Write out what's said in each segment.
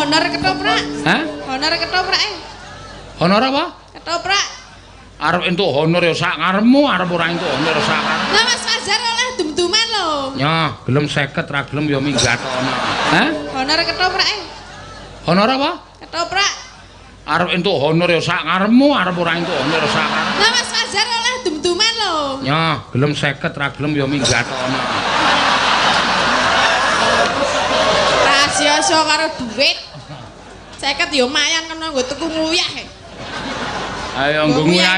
honor ketoprak. Hah? Honor ketoprak. Honor apa? Ketoprak. Arep entuk honor ya sak ngarepmu, arep ora entuk honor sak ngarepmu. Lah Mas Fajar oleh dum-duman lho. Ya, gelem 50 ra gelem ya minggat ana. Hah? Honor ketoprak. Honor apa? Ketoprak. Arep entuk honor ya sak ngarepmu, arep ora entuk honor sak ngarepmu. Lah Mas Fajar oleh dum-duman lho. Ya, gelem 50 ra gelem ya minggat ana. Rahasia karo duit. 50 ya mayan kena nggo tuku nguyah. Ayo nggo nguyah.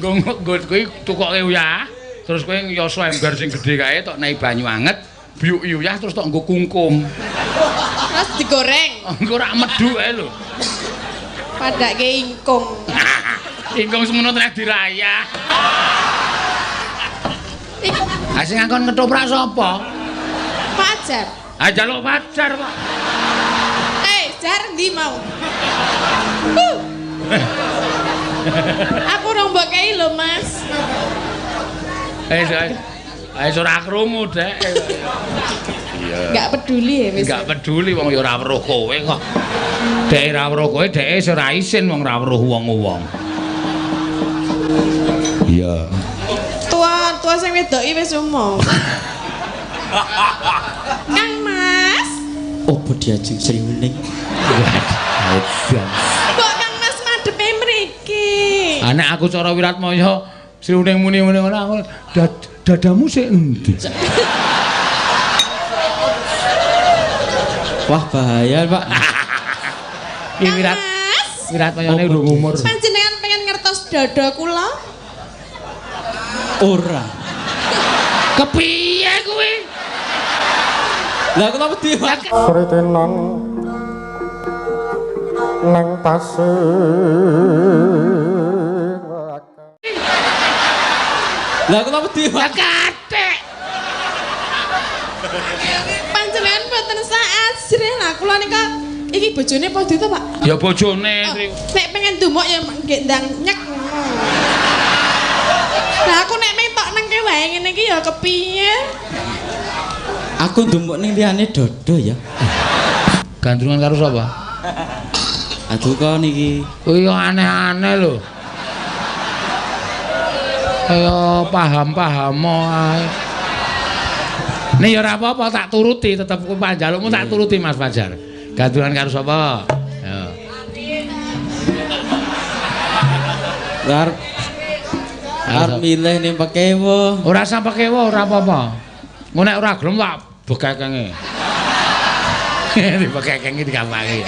Nggo kuwi tukoke uyah. Terus kowe nyoso ember sing gedhe kae tok naik banyu anget, biuk uyah terus tok nggo kungkum. Terus digoreng. Engko ora medhu kae lho. Padake ingkung. Ingkung semono tenan dirayah. Ah sing ngakon ketoprak sapa? Fajar. Ah jaluk Fajar kok. Jar ndi mau? Aku rong mbok kei lho, Mas. Ora krungu, Dek. Iya. Enggak peduli ya wis. Enggak peduli wong ya ora weruh kowe kok. Dek ora weruh kowe, deke ora isin wong ora weruh wong-wong. Iya. Tua sing wedoki wis umum. Kang Mas. Opo diajeng Sri Wening? Kok Kang Mas madepe mriki? Nek aku cara Wiratmaya Sri Wening muni-muni ngono aku dadamu sik endi? Wah bahaya Pak. Iki Wiratmayane urung umur. Panjenengan pengen ngertos dada kula? Ora. Kepiye kuwi? Lah kenapa di Pak? Sritenan nang tasih Lah kenapa di Pak? Kathek. Panjenengan mboten saasrih lah kula nika iki bojone padha to, Pak? Ya bojone Sri. Nek pengen dumuk ya nggih ndang nyek. Lah aku nek mentok nengke wae ngene iki ya kepiye? Aku ndumuk ning liyane dodo ya. Gandrungan karo sapa? Aduh kok niki. Oh iya aneh-aneh lho. Kaya paham-paham ae. Nek ya ora apa-apa tak turuti, tetep ku panjalukmu tak turuti Mas Fajar. Gandrungan karo sapa? Ya. Arep milih ning Pekewo. Ora usah Pekewo, ora apa-apa. Engko nek ora gelem tak bekekenge. Dibekekenge digampangke.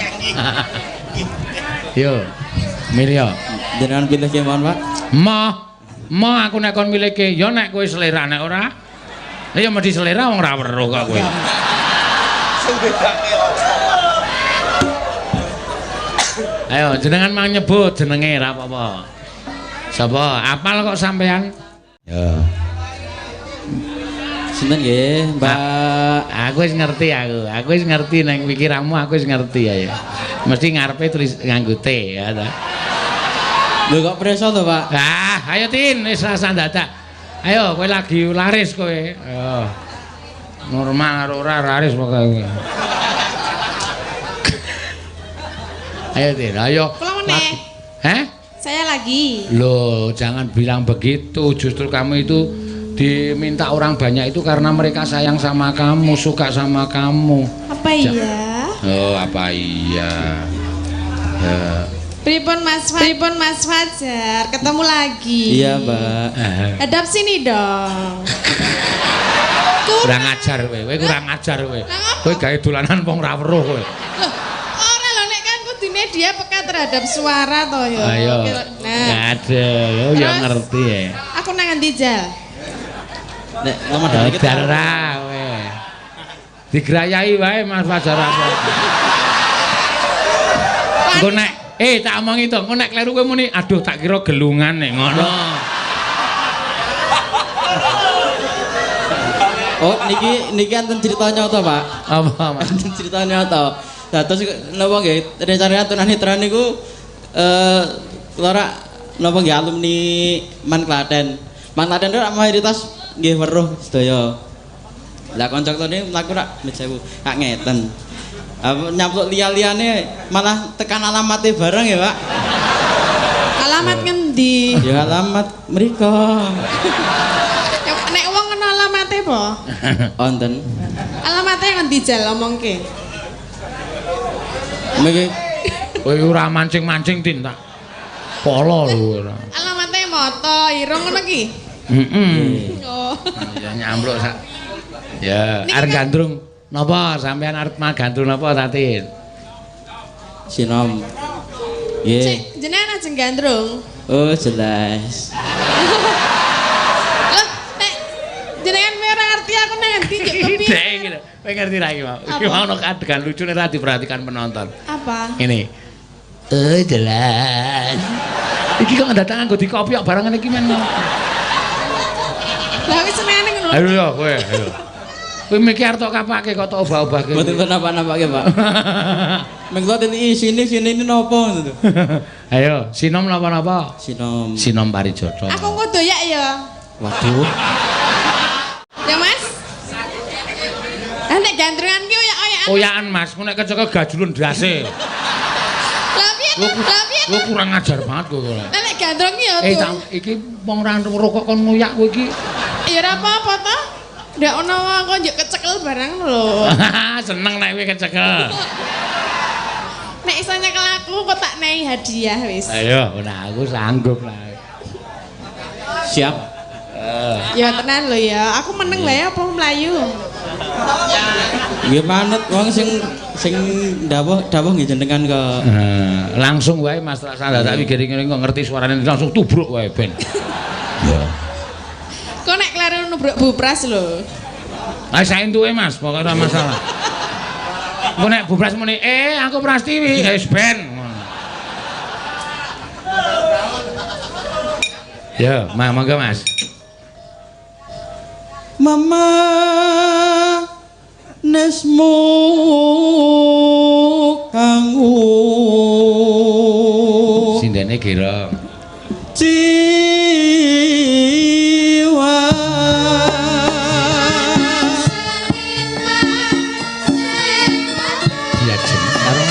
Yo. Milih yo. Jenengan pilih kemawon, Pak? Mo aku nek kon milihke ya nek kowe selera nek ora. Lah ya mesti selera wong ora weruh kok kowe. Ayo jenengan mang nyebut jenenge ora apa-apa. Sapa? Apal kok sampean? Ya. Sinten nggih, Mbak? Aku wis ngerti aku. Aku wis ngerti nang pikiranmu aku wis ngerti ya. Mesti ngarepe tulis nganggo T ya ta. Lho kok preso to, Pak? Ah, ayo Tin, wis rasa dadak. Ayo kowe lagi laris kowe. Ayo. Normal karo ora laris pokoke. Ayo Tin, ayo. Kula meneh. Hah? Saya lagi. Loh, jangan bilang begitu. Justru kamu itu diminta orang banyak itu karena mereka sayang sama kamu, suka sama kamu. Apa iya? Oh, apa iya? Ya. Pripun Mas Fajar, ketemu lagi. Iya, Mbak. Hadap sini dong. Kurang ajar kowe, kurang ajar kowe. Kowe gawe dolanan wong ra weruh kowe. Loh, ora lho nek kan kudune dia peka terhadap suara to ya. Ayo. Nah, Ada, yo ya ngerti ya. aku nang endi Jal? Nek ngomong dikit. Darah kowe. Digrayai wae Mas Fajar apa. Engko nek tak omongi to, engko nek kleru kowe muni, aduh tak kira gelungan nek ngono. Oh, niki enten cerita nyata, Pak. Apa, Mas? Enten cerita nyata. Lah terus napa nggih rencana tunanetra niku kula napa nggih alumni Man Klaten. Man Klaten itu mayoritas nggih weruh sedaya. Lah kanca-kancane mlaku rak 1000. Kak ngeten. Nyampluk liya-liyane malah tekan alamatnya bareng ya, Pak. Alamat ngendi? Ya alamat mriko. Nek wong kena alamate apa? Wonten. Alamate ngendi jal omongke? Mriki Kowe ora mancing-mancing Tin tak. Polo lho ora. Alamate moto irung ngono ki. Oh. Ya nyampluk sak. Ya, arep gandrung. Napa sampean arep magandrung napa ta Tin? Sinom. Nggih. Cek jenengan ajeng gandrung. Oh, jelas. Loh, nek jenengan ora ngerti aku nang ngendi yo kepiye? Dek iki lho. Kowe ngerti ra iki mau. Iki mau ono adegan lucune ra diperhatikan penonton. Apa? Ini. Jelas. Iki kok datang nggo dikopiok barang ngene iki men. Lah wis senengane ngono. Ayo yo kowe, ayo. Kowe mikir arep tok kapake kok tok obah-obahke. Mboten napa-napake, Pak. Mengko teli sini napa ngono. Ayo, sinom napa-napa? Sinom. Sinom Parijoto. Aku engko doyak ya. Waduh. Ya Mas. Nek gandrungan ki oyak-oyakan. Oyakan Mas, ku nek kecekel gajulun ndase. Lah piye? Lah piye? Lu kurang ajar banget kowe. Nek gandrung ki ya tuh. Iki wong ra rokok kon nguyak kowe iki. Ya ora apa-apa to. Ndak ono wong kok njuk kecekel barang lho. Seneng nek kowe kecekel. Nek iso nyekel aku kok tak nehi hadiah wis. Ayo, nah aku sanggup lah. Siap. Ya tenan lho ya. Aku meneng wae apa mlayu. Nggih manut wong sing dawuh nggih jenengan kok. Langsung wae Mas tak tak pikir ngene kok ngerti suarane langsung tubruk wae ben. Ya. Kok nek kleru nubruk bupras lho. Ah saentuke Mas, pokoke ora masalah. Engko nek bupras muni, aku Prastiwi, wis ben. Ya, mangga Mas. Mama nesmu kanggo Sindene gira. Jiwa Diajen karo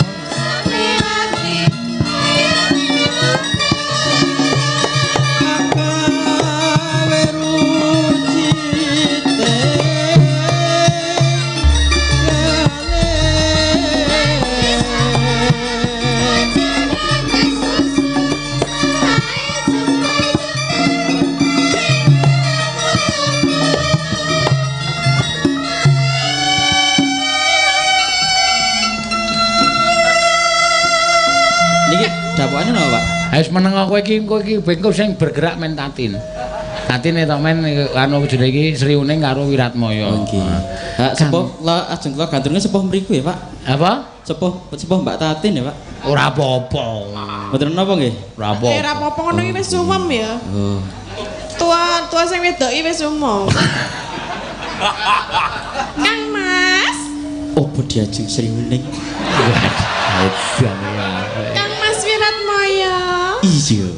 dapuane napa, Pak? wis meneng kowe iki bengko sing bergerak men Tatin. Tatine to men anu jenenge iki Sri Uning karo Wiratmaya. Oh nggih. Ha sepuh la ajeng kula gandrunge sepuh mriku ya, Pak. Apa? Sepuh Mbak Tatin ya, Pak. Ora apa-apa. Mboten napa nggih? Ora apa. Ora apa-apa ngono iki wis umum ya. Oh. Tua sing wedok iki wis umum. Kang Mas. Opo diajeng Sri Uning? Edan ya. Kang Mas Wiratmaya. Iya.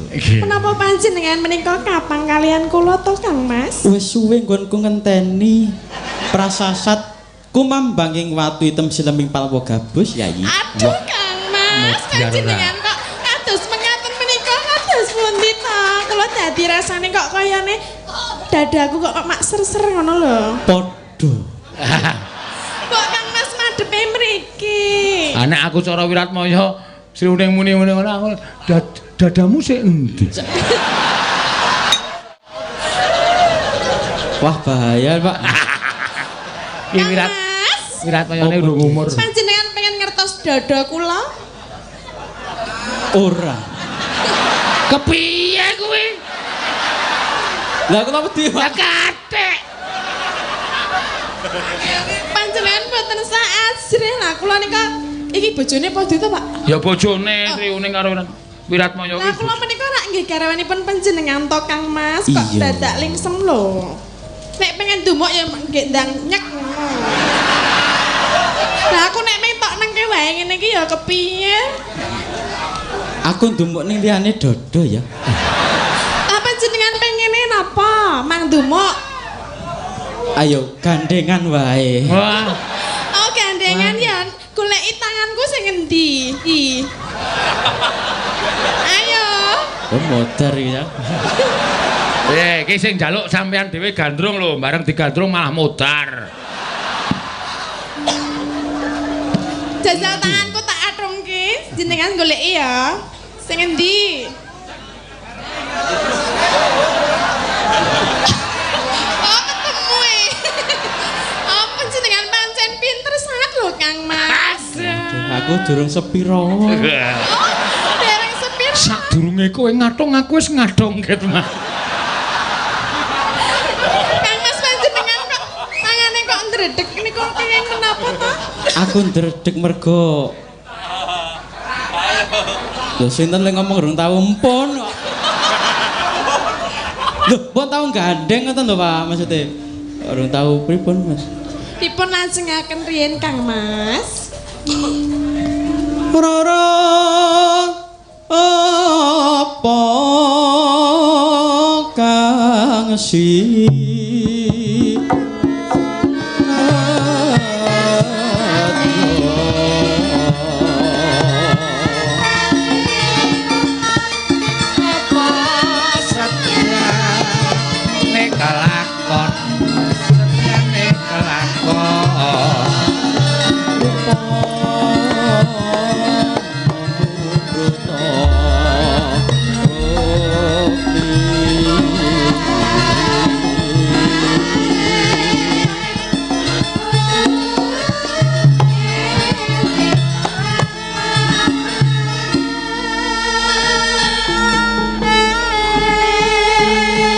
Kenapa panjenengan menika kapang kalian kula to Kang Mas? Wis suwe nggonku ngenteni prasasat kumambanging watu hitam sileming palwa gabus Yayi. Aduh Kang Mas, panjenengan kok kados mengaten menika kados pundi to? Kula dadi rasane kok kayane dadaku kok mak ser-ser ngono lho. Padha. Kok Kang Mas madhepe mriki? Nek aku cara Wiratmaya Sri Uning muni-muni ngono aku dadamu sik endi? Wah bahaya, Pak. Ki Mas, Wiratmayane urung umur. panjenengan pengen ngertos dada kula? Ora. Kepiye kuwi? Lah kula wedi, Lah Pak. kathek. Panjenengan mboten sak asrih lah kula nika iki bojone padha to, Pak? Ya bojone Sri Uning karo Wiratmaya Lah kuwi. kula menika rak nggih garwanipun panjenengan to Kang Mas, kok Iya. dadak lingsem lho. Nek pengen dumuk ya nggih ndang nyek. Lah aku nek mentok nengke wae ngene iki ya kepiye? Aku ndumuk ning liyane dodo ya. Lah panjenengan pengene napa? Mang dumuk. Ayo gandengan wae. Wah, Oh gandengan ya goleki tanganku sing endi? Ayo. Oh, modar ya. Iki sing njaluk sampean dhewe gandrung lho, bareng digandrung malah modar. Jajal tanganku tak atrungke, jenengan goleki ya. Sing endi? Oh, ketemu e. Apa jenengan pancen pinter sangat lho, Kang Mas. Aku durung sepiro. Oh, dereng sepiro. Sadurunge kowe ngatung aku wis ngadongke teman. Kang Mas panjenengan kok tangane kok ndredeg niku kenging menapa to? Aku ndredeg mergo lho sinten lek ngomong urung tau empun kok. Lho, mbok tau gandeng ngoten lho Pak maksude. Urung tau pripun Mas? Dipun lajengaken riyen Kang Mas. Ora apa kang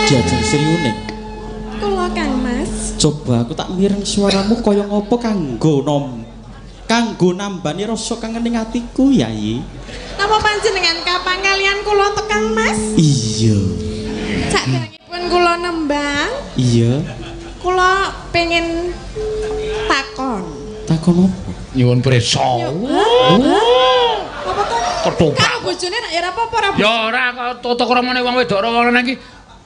diajeng seriune. Kula Kang Mas. Coba aku tak mireng suaramu kaya ngopo kanggo nambani rasa kangen ning atiku Yayi. Napa panjenengan kapan kalian kula to Kang Mas? Iya. Saderengipun kula nembang, Iya. kula pengen takon. Takon apa? Nyuwun prisa. Apa to? Ketoprak. Karo bojone nek ya ora apa-apa ora. Ya ora kok toto kromone wong wedok ora wong lanang iki.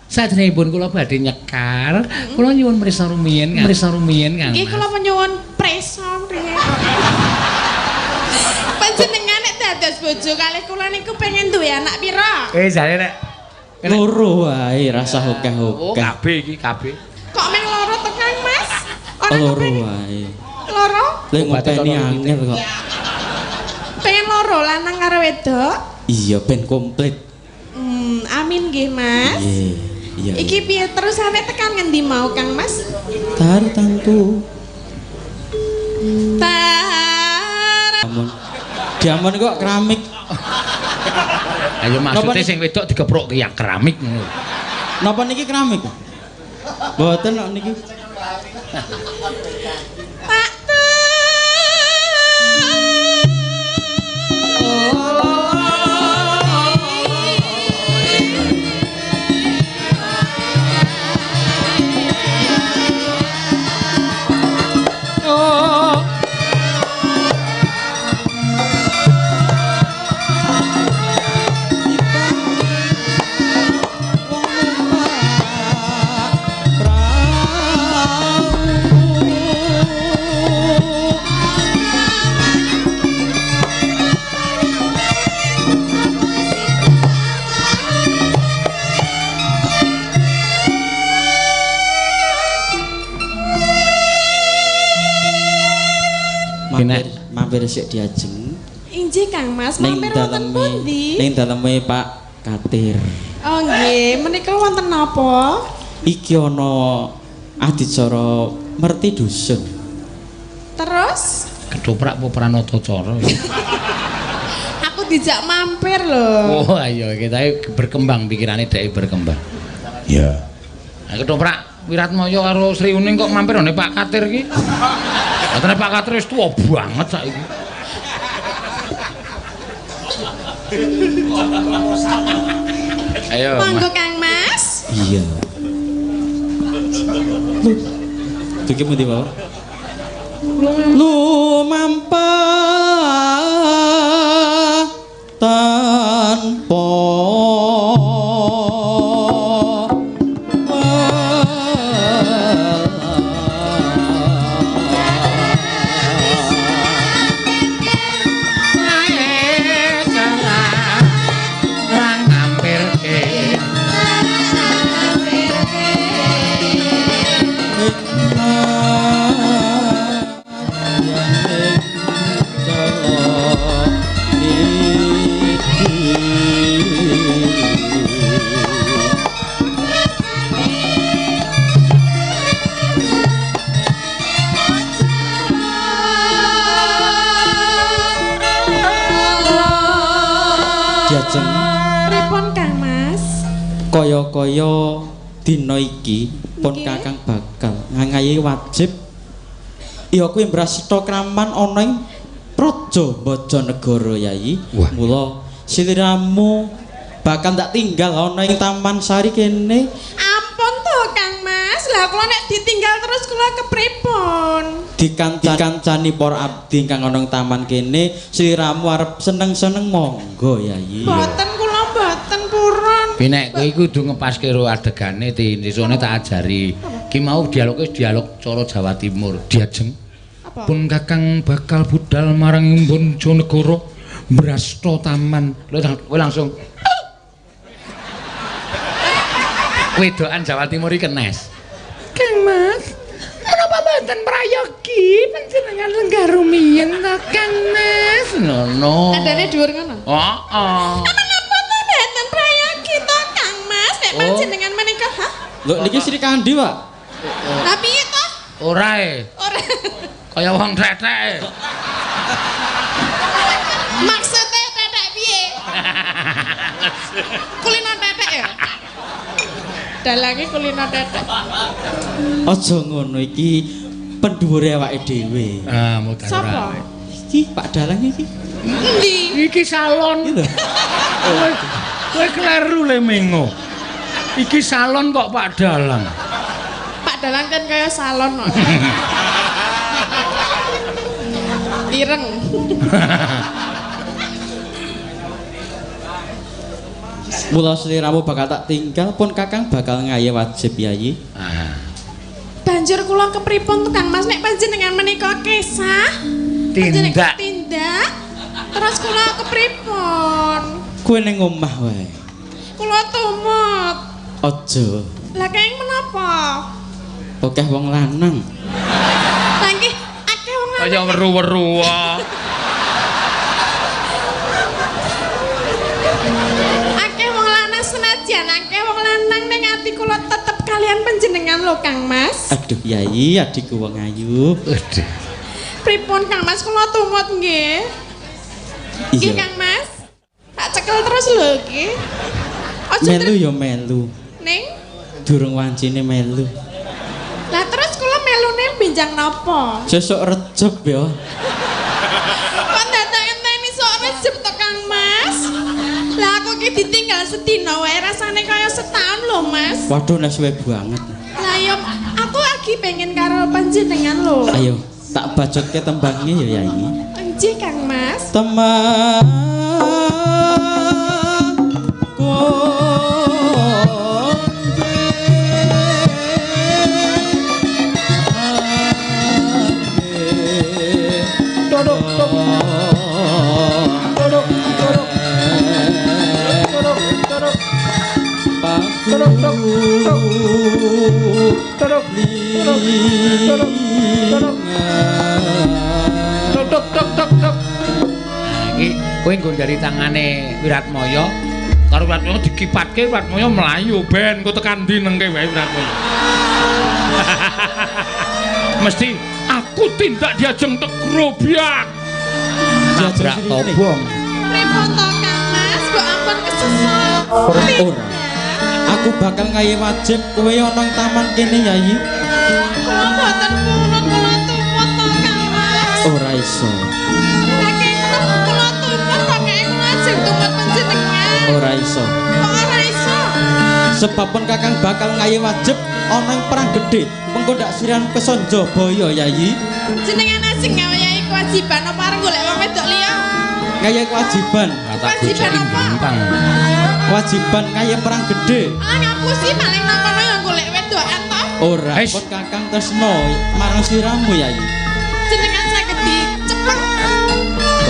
Saderengipun kula badhe nyekar, kula nyuwun prisa rumiyin, Kang. Nggih kula nyuwun prisa riyen. Panjenengan nek dados bojo kalih kula niku pengen duwe anak pira? Jane nek Loro wae rasa oh, hokeh-hokeh. kabeh iki kabeh. Kok meng loro to Kang Mas? Ora Loro kepengen- wae. Loro? Lek Obatnya ngopeni color angel kok. Pengen loro lanang karo wedok? Iya ben komplit. Amin nggih Mas. Iya. Iki piye terus sampe tekan ngendi mau Kang Mas? Taruh tangku. Tar. Diamond kok keramik. Ayo maksude sing wedok digeprok ya keramik ngono. Napa niki keramik? Mboten kok niki. Pak mampir sik diajeng Injih Kang Mas, ning mampir wonten pundi? ning daleme Pak Katir. Oh nggih, menika wonten napa? Iki ana adicara merti dusun. Terus Ketoprak apa pranata cara. aku dijak mampir lho. Oh ayo kita berkembang pikirane dhek berkembang. Ya. Nah, Ketoprak Wiratmaya karo Sri Uning kok mampir nek Pak Katir iki. Katene Pak Katir wis tuwa banget saiki. Ayo. Monggo Kang Mas. Iya. Iki pundi wae? Lumampa tanpa Diajeng Pripun Kang Mas? kaya-kaya dina iki pun Nggih. Kakang bakal ngangayi wajib ya kuwi Brasta Kraman ana ing Praja Bojonegoro Yayi. Wah. Mula siliramu bakal tak tinggal ana ing Taman Sari kene. Ampun to Kang Mas. Lah kula nek ditinggal terus kula kepripun? Dikancani para abdi kang ana ing taman kene, siliramu arep seneng-seneng monggo Yayi. Mboten kula mboten purun. Ki nek kowe kudu ngepaske ro adegane tisone tak ajari. Ki mau dialoge dialog cara Jawa Timur. Diajeng Apa? pun Kakang bakal budal marang Bojonegoro Brasta Taman. Kowe langsung wedokan Jawa Timur iki kenes. Kang Mas, menapa mboten prayogi panjenengan lenggah rumiyin to Kang Mas? Ngono. Nadane dhuwur ngono. Heeh. Menapa to mboten prayogi to Kang Mas? Nek panjenengan menika, hah? Lho niki Sri Kandi, Pak. Lah piye to? Ora e, Ora. kaya wong tetek. Maksude tetek piye? Kulino tetek ya? Dalange kulino tetek. Aja ngono iki pendhuwure awake dhewe. Ah, mutar Sapa? ora. Iki Pak Dalang iki. Endi? Iki salon. Iki lho. Kowe kleru le mengo. Iki salon kok Pak Dalang. Pak Dalang kan kaya salon kok. Ireng. Mula sliramu bakal tak tinggal pun Kakang bakal ngayi wajib Yayi. Ah, Banjur kula kepripun to Kang Mas nek panjenengan menika kesah? tindak. Tindak. Terus kula kepripun? Kowe ning omah wae. Kula tumut. Aja Lah kenging menapa? akeh wong lanang. Lah nggih akeh wong lanang. Kaya weru-weru wae. Akeh wong lanang senajan akeh wong lanang ning ati kula tetep kalian panjenengan lho Kang Mas. Aduh Yayi, adikku wong ayu. Waduh. Pripun Kang Mas kula tumut nggih. Nggih Iya. Kang Mas. Tak cekel terus lho iki. Aja Melu ya melu. ning. Durung wancine melu. Lah terus kula melune benjang napa? Sesuk rejeb ya. Kok dadak enteni sok rejeb to Kang Mas? Lah aku ki ditinggal sedina wae rasane kaya setahun lho Mas. Waduh nek suwe banget. Lah ya aku lagi pengen karo panjenengan lho. Ayo, tak bacotke tembangnya ya Yayi. Nggih Kang Mas. Teman Iki kowe nggo dari tangane Wiratmaya karo Wiratmaya dikipatke Wiratmaya mlayu ben engko tekan ndi nengke wae Wiratmaya. Mesti aku tindak diajeng tek grobyak. Nabrak tobong. Pripun to Kang Mas? Mbok ampun kesesat. ora. Aku bakal ngayi wajib kowe ana ing taman kene Yayi. Kula mboten purun kula tumut to Kang Mas. Ora iso. Lah kenging kula tumut kok kaya kula ajeng tumut panjenengan. Ora iso. Kok ora iso? Sebab pun Kakang bakal ngayi wajib ana ing perang gedhe. Mengko ndak siran Kesonjabaya Yayi. Jenengan asing gawe yai kewajiban apa arep golek wong wedok liya? Ngayi kewajiban. Kata bojone gampang. Kewajiban ngayi perang gedhe. Alah ngapusi paling nang kono ya golek wedokan to. Ora Eish. pun Kakang tresno marang siramu Yayi. Jenengan saged dicepeng.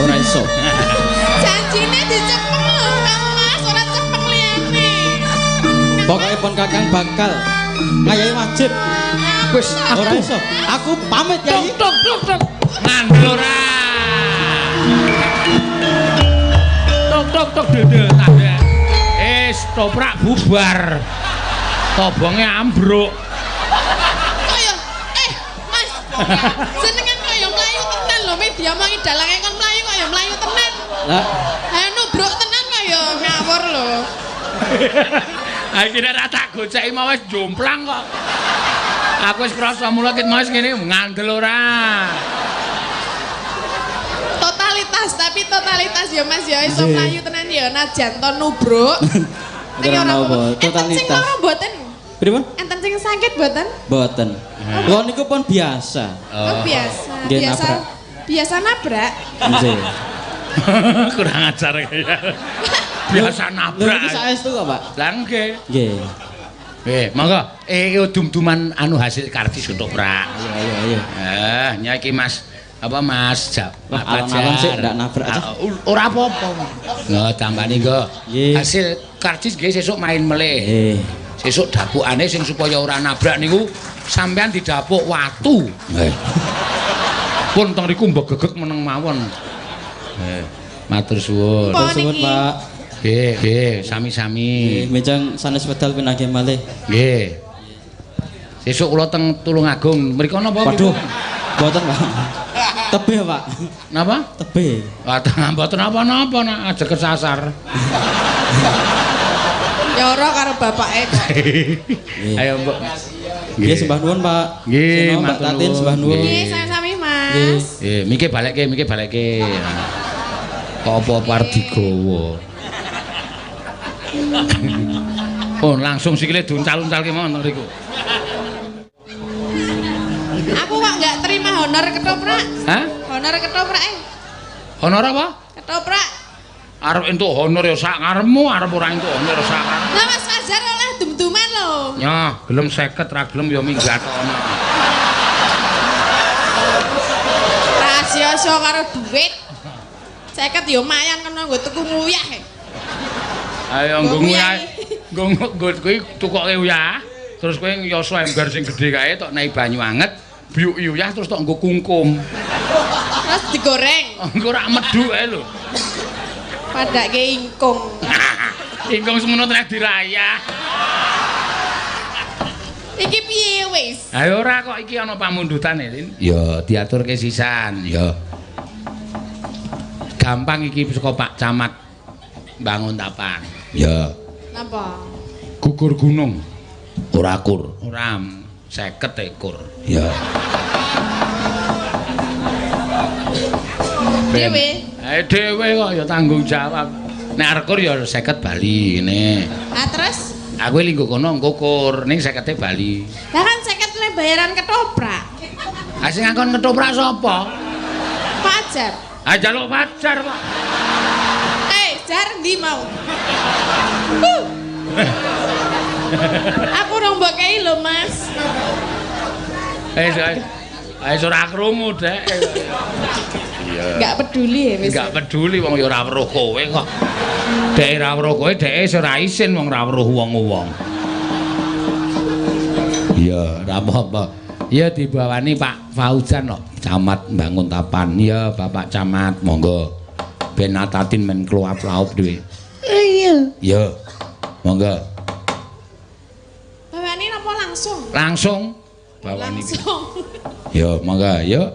Ora iso. Janjine dicepeng lho Kang Mas, ora cepeng liyane. Pokoke pun Kakang bakal ngayi wajib. Wis Ora iso. Aku pamit Yayi. tok ngandel ora. Tok dede tanda. Toprak bubar. Tobonge ambruk. Kaya Mas. Jenengan kaya mlayu tenan lho media mangi dalange kon mlayu kaya mlayu tenan. Lah Ayo nubruk tenan kaya. Ha iki nek tak goceki mau wis jomplang kok. Aku wis krasa mula ket mau wis ngene ngandel ora. Totalitas ya Mas ya iso mlayu tenan ya najan to nubruk. Ora napa, totalitas. Sing lara mboten. Pripun? Enten sing sakit mboten? Mboten. Kula niku pun biasa. Oh, biasa. Nggih, nabrak. Biasa nabrak. Nggih. Kurang ajar ya. Biasa nabrak. Lha iki saestu kok, Pak? Lah nggih. Nggih. Monggo. Dum-duman anu hasil karcis untuk prak. Iya. Nya iki Mas apa Mas Pak Alon-alon sik ndak nabrak aja. Ora apa-apa. Nggih, tambani nggo. Nggih. Hasil karcis nggih sesuk main melih. Nggih. Sesuk dapukane sing supaya ora nabrak niku sampean didapuk watu. Nggih. Pun teng riku mbegegek meneng mawon. Nggih. Matur suwun. Matur suwun, Pak. Nggih, sami-sami. Mejang sanes wedal pinagih malih. Nggih. Sesuk kula teng Tulungagung. Mriko napa? Waduh. Mboten, Pak. Tebih, Pak. Napa? Tebih. Mboten apa-napa nak aja kesasar. Ya ora karo bapake. Ayo, Mbok. Nggih, sembah nuwun, Pak. Nggih, Mbak Tatin sembah nuwun. Nggih, sami-sami Mas. Nggih, miki balekke. Apa par digawa. Oh, langsung sikile diuncal-uncalke mawon riku. Aku kok enggak terima honor ketoprak. Hah? Honor ketoprak. Honor apa? Ketoprak. Arep entuk honor ya sak ngarepmu, arep ora entuk honor sak ngarepmu. Lah Mas Fajar oleh dum-duman lho. Ya, gelem 50 ra gelem ya minggat ana. Rahasia karo duit. 50 ya mayan kena nggo tuku nguyah. Ayo nggo nguyah. Nggo kuwi tukoke uyah. Terus kowe nyoso ember sing gedhe kae tok naik banyu anget, biuk uyah terus tok nggo kungkum. Terus digoreng. Engko ora medhu kae lho. Padake ingkung. Ingkung semono tenan dirayah. Iki piye wis? Ayo ora kok iki ana pamundhutane, Lin. Ya diaturke sisan, ya. Gampang iki saka Pak Camat bangun tapan. Ya. Napa? Gugur gunung. Ora kur. Ora 50 ekor. Ya. Dewe. Dhewe kok ya tanggung jawab. Nek arep ya 50 bali ngene. Nah terus? Aku linggo kono ngukur ning 50 bali. Lah kan 50 le bayaran ketoprak. Ah sing ngakon ketoprak sapa? Fajar. Ah jaluk pacar kok. Jar ndi mau? Aku rong mbok kei lho, Mas. Ora krungu, Dek. Iya. Enggak peduli ya wis. Enggak peduli wong ya ora weruh kowe kok. Dek ora weruh kowe, dek ora isin wong ora weruh wong-wong. Iya, ora apa-apa. Iya dibawani Pak Fauzan kok, Camat Bangun Tapan. Iya, Bapak Camat, monggo. Ben Tatin men kluap-laup dhewe. Iya. Iya. Monggo. Bawani napa langsung? Langsung. Bawani. Langsung. Yo, monggo, yo.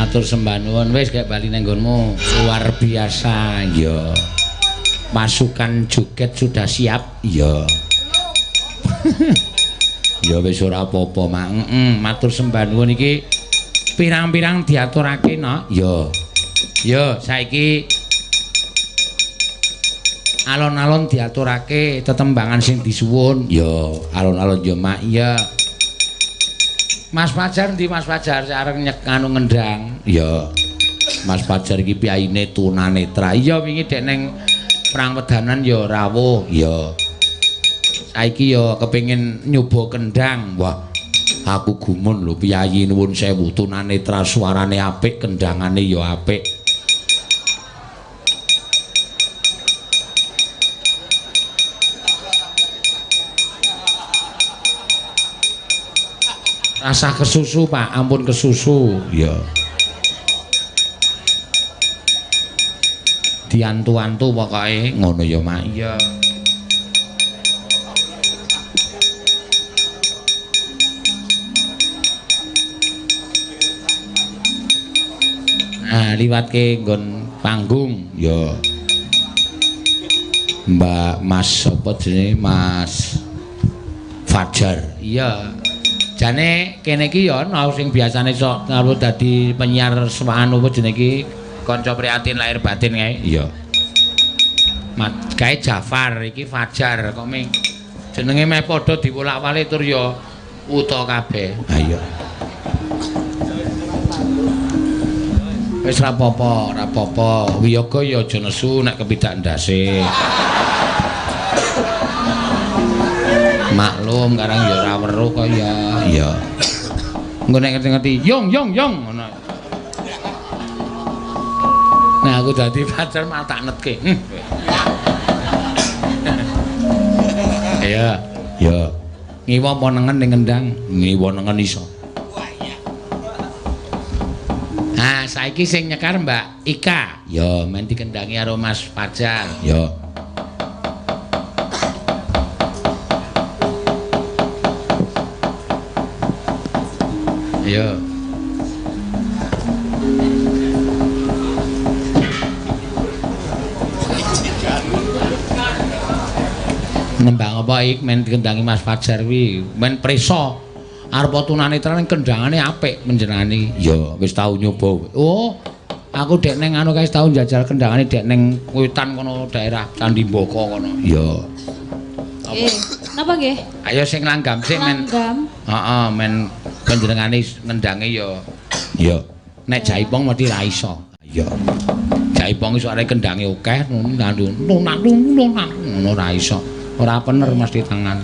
Matur sembah nuwun wis gak bali nang nggonmu. Luar biasa ya. Pasukan joget sudah siap ya. Ya wis ora apa-apa mak. Matur sembah nuwun iki pirang-pirang diaturake no. Ya. Ya saiki alon-alon diaturake tetembangan sing disuwun. Ya alon-alon ya mak ya. Mas Fajar ndi Mas Fajar areng nyek anu ngendang. Ya. Mas Fajar iki piyaine tunanetra. Iya wingi dek ning perang wedanan ya rawuh. Ya. Saiki ya kepengin nyoba kendang. Wah. Aku gumun lho piyayi nuwun sewu tunanetra suarane apik, kendangane ya apik. Rasa kesusu Pak, ampun kesusu. Ya. Diantu-antu pokoke ngono ya Mak. Iya. Nah, liwatke nggon panggung ya. Mbak Mas apa jenenge Mas Fajar. Iya. Jane kene iki ya ana sing biasane sok karo dadi penyiar swahan apa jenenge iki kanca prihatin lahir batin kae. Iya. Kae Jafar iki Fajar kok ming jenenge meh padha diwolak-walik tur ya uta kabeh. Ha iya. Wis ra apa-apa, ra apa-apa. Wiyaga ya aja nesu nek kepidak ndase. Maklum karang ya ora weruh kok ya. Iya. Engko nek ngerti-ngerti yong ngono. Nah aku dadi pacar malah tak netke. Iya. Ya. Ngiwa apa nengen ning ngendang? Ngiwa nengen iso. Nah, saiki sing nyekar Mbak Ika. Ya, men dikendangi karo Mas Fajar. Ya. Ya. Nembang apa ik men dikendangi Mas Fajar kuwi, men preso. Arep tunanetra ning kendangane apik menjenengane. Ya, wis tau nyoba. Oh, aku dek ning anu kae tau njajal kendangane dek ning Wetan kono daerah Candi Mboko kono. Ya. Napa nggih? Ayo sing langgam sik men. Langgam. Heeh, men panjenengane ngendange ya. Ya. Nek jaipong mesti ra iso. Ya. Jaipong iso arek kendange akeh ngono ra iso. Ora pener mesti tangan.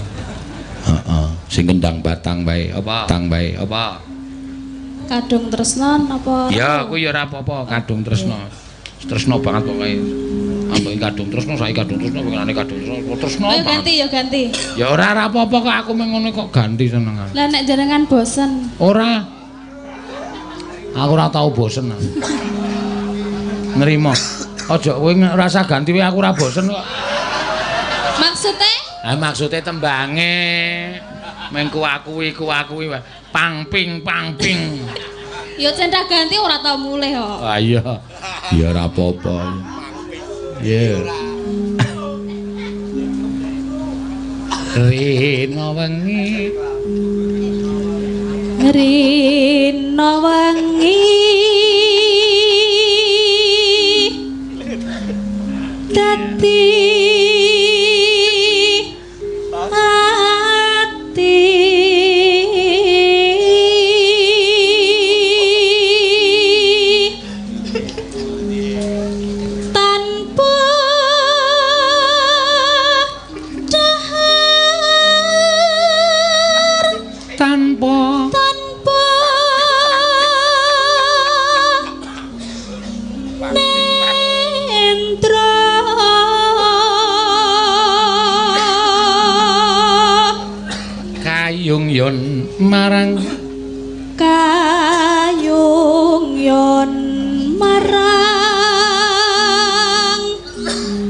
Heeh. Sing kendang batang bae apa? Batang bae apa? Kadung tresnan apa? Ya, aku ya ora apa-apa, kadung tresna. Tresna banget pokoke. Ambek kadung tresna, saiki kadung tresna, pengenane kadung tresna. Ayo ganti ya ganti. Ya ora apa-apa kok aku mung ngono kok ganti senengan. Lah nek jenengan bosen. Ora. Aku ora tau bosen. Nrimo. Aja kowe ngrasa ganti wae aku ora bosen kok. Maksudnya? Ah maksude tembange. Meng kuwi wae. Pangping. Ya centak ganti ora tau mulih kok. Ah iya. Ya ora apa-apa. Ya. Rino wengi. Rino wengi. dadi ati tanpa dahar tanpa nendra kayung yon marang kayung yon marang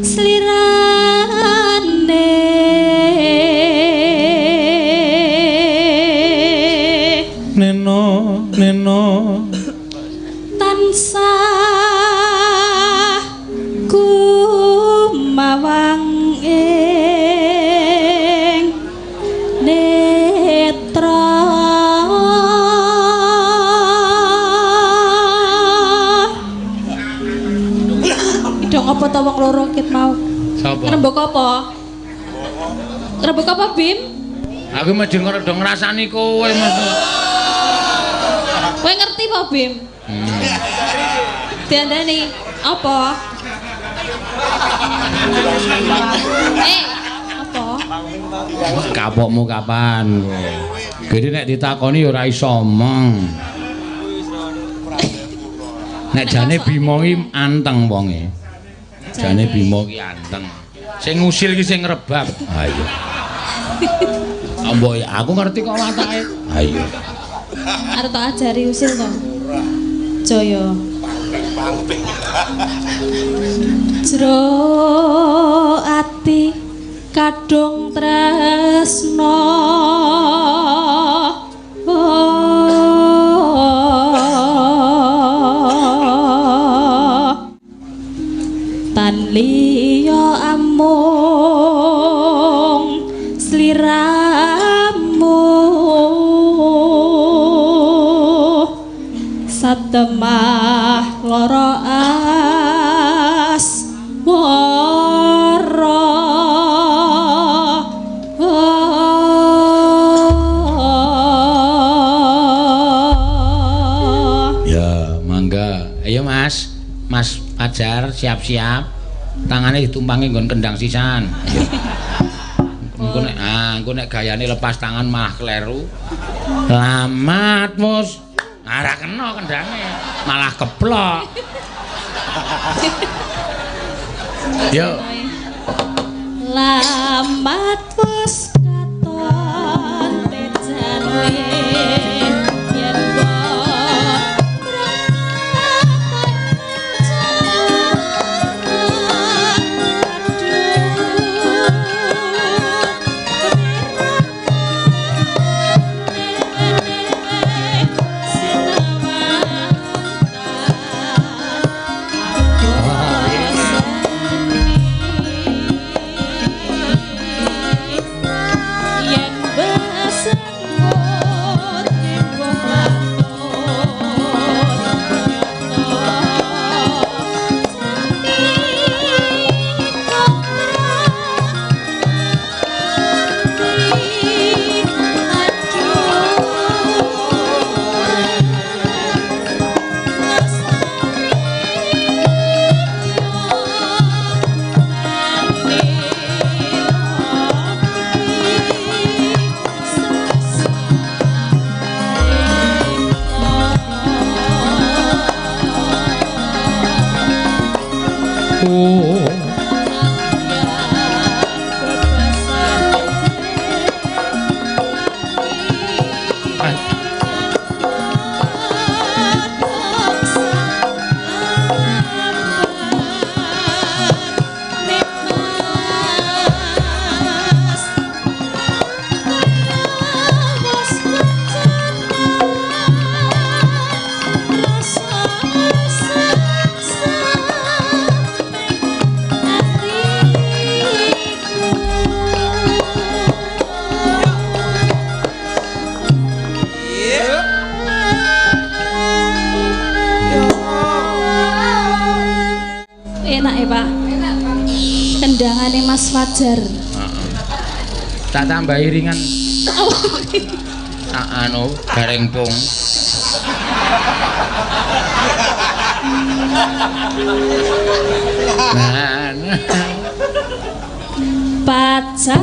slirane neno tansah kumawang ing netra idong apa ta wong loro kit mau sapa rembug apa rembug apa Bim aku mesti ngerti ngrasani kowe Mas kowe ngerti apa Bim diandani apa apa kapokmu kapan gede nek ditakoni ya ora iso omong nek jane Bima ki anteng wonge jane Bima ki anteng sing ngusil ki sing ngrebab ayo ambo aku ngerti kok watake ayo arep tak ajari usil to Jaya jero ati kadung tresno tan liya amung sliramu satemah loro aswara ya mangga ayo Mas Fajar siap-siap tangannya ditumpangi nggon kendang sisan engko nek gayane lepas tangan malah kleru lamat Mus ora kena kendange malah keplok yo lamat wis katon tejane yen enak ya Pak? Enak Pak. kendangane Mas Fajar. Heeh. Tak tambahi ringan. Anu gareng pung. Pacar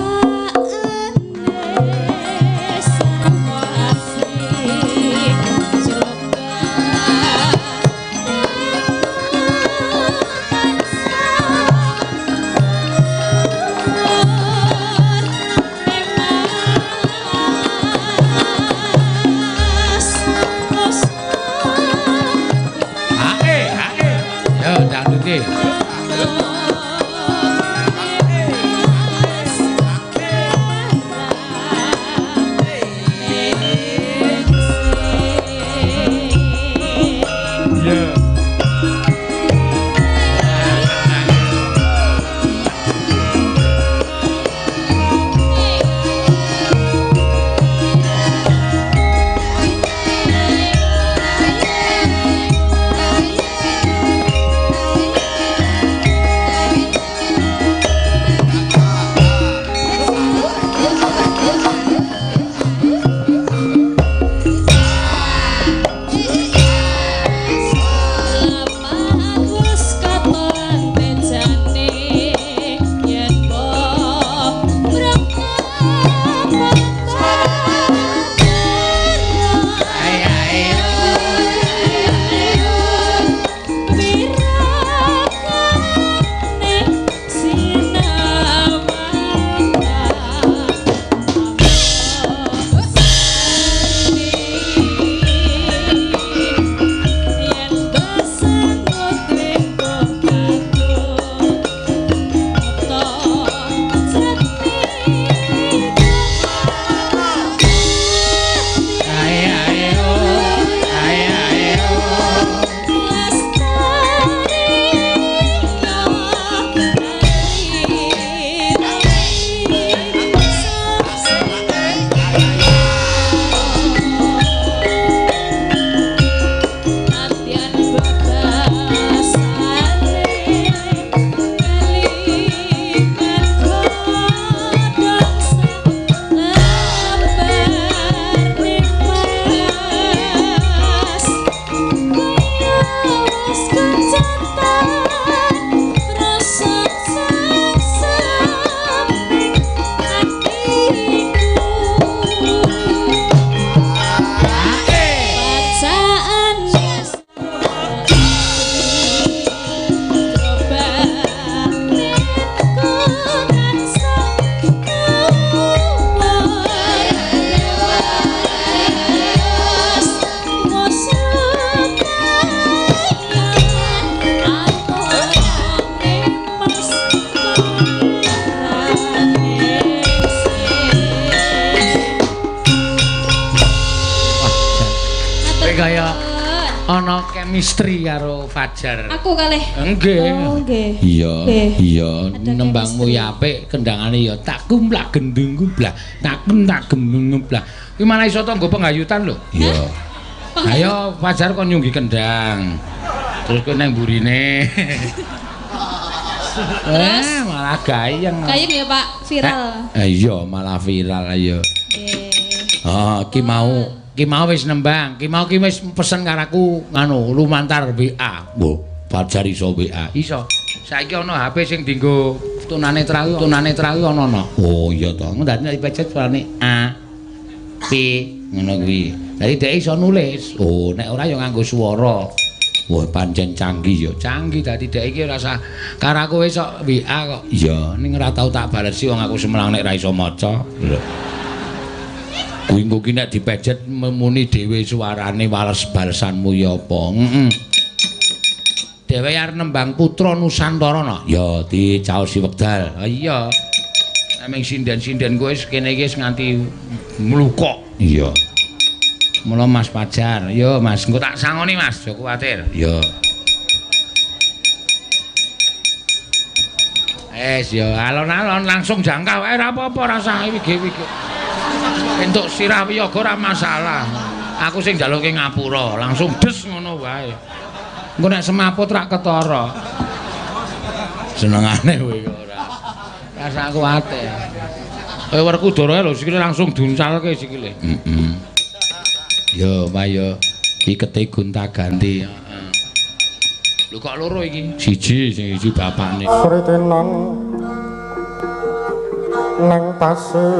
ana chemistry karo Fajar. Aku kalih. Nggih. Oh, nggih. Iya, nembangmu ya apik, kendangane ya tak kumplak gendung kumplak, tak gemung kumplak. Kuwi malah iso tanggo penghayutan lho. Iya. Ayo Fajar kon nyunggi kendang. Terus kowe nang burine. Malah gayeng. Gayeng ya, Pak, viral. Iya, malah viral ayo. Ki mau wis nembang, ki mau wis pesen karo aku nganu lumantar WA. Mbok, Fajar iso WA. Iso. Saiki ana HP sing dienggo tunanetra ana. Oh iya to. Dadi nek dipecet suarane A P ngono kuwi. Dadi dhek iso nulis. Oh, nek ora ya nganggo swara. Wah, pancen canggih ya. Canggih dadi dhek iki rasa karo aku wis WA kok. Iya, ning ora tau tak balesi wong aku semelang nek ra iso maca. Lho. Kuwi engko ki nek dipejet muni dhewe suarane wales balesanmu ya apa? Dhewe arep nembang Putra Nusantara no. Ya dicaosi wekdal. Ha iya. Nek sinden-sinden kowe kene iki nganti mlukok. Iya. Mula Mas Fajar. Yo Mas, engko tak sangoni Mas, aja kuwatir. Yo. Yo alon-alon langsung jangkau. Ora apa-apa rasane iki. Entuk sirah wiyaga ora masalah. Aku sing njaluke ngapura, langsung des ngono wae. Engko nek semaput rak ketara. Senengane kowe ora. Rasa kuwate. Kaya Werkudara lho sikile langsung diuncalke sikile. Heeh. Ya, Pak ya. Ikete gonta-ganti. Heeh. Lho kok loro iki? Sing siji bapakne. Sritenan nang tasih